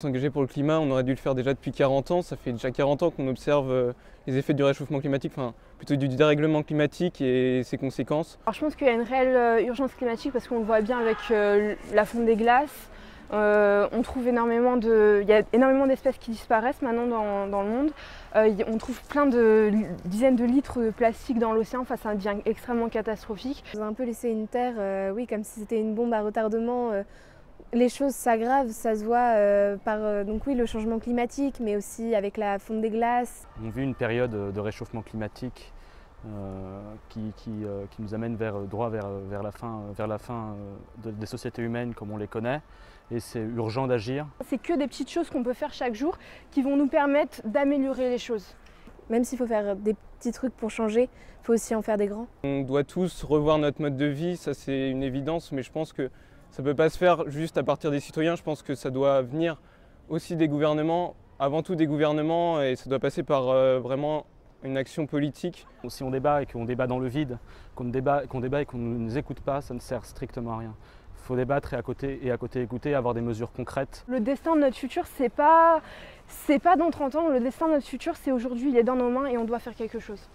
S'engager pour le climat, on aurait dû le faire déjà depuis 40 ans. Ça fait déjà 40 ans qu'on observe les effets du réchauffement climatique, enfin plutôt du dérèglement climatique et ses conséquences. Alors, je pense qu'il y a une réelle urgence climatique parce qu'on le voit bien avec la fonte des glaces. On trouve il y a énormément d'espèces qui disparaissent maintenant dans le monde. On trouve plein de dizaines de litres de plastique dans l'océan. Enfin, ça devient extrêmement catastrophique. On a un peu laissé une terre, oui, comme si c'était une bombe à retardement. Les choses s'aggravent, ça se voit par donc oui, le changement climatique, mais aussi avec la fonte des glaces. On vit une période de réchauffement climatique qui nous amène droit vers la fin des sociétés humaines comme on les connaît, et c'est urgent d'agir. C'est que des petites choses qu'on peut faire chaque jour qui vont nous permettre d'améliorer les choses. Même s'il faut faire des petits trucs pour changer, il faut aussi en faire des grands. On doit tous revoir notre mode de vie, ça c'est une évidence, mais je pense que ça ne peut pas se faire juste à partir des citoyens. Je pense que ça doit venir aussi des gouvernements, avant tout des gouvernements, et ça doit passer par vraiment une action politique. Si on débat et qu'on débat dans le vide, qu'on débat et qu'on ne nous écoute pas, ça ne sert strictement à rien. Il faut débattre et à côté écouter, avoir des mesures concrètes. Le destin de notre futur, c'est pas dans 30 ans. Le destin de notre futur, c'est aujourd'hui. Il est dans nos mains et on doit faire quelque chose.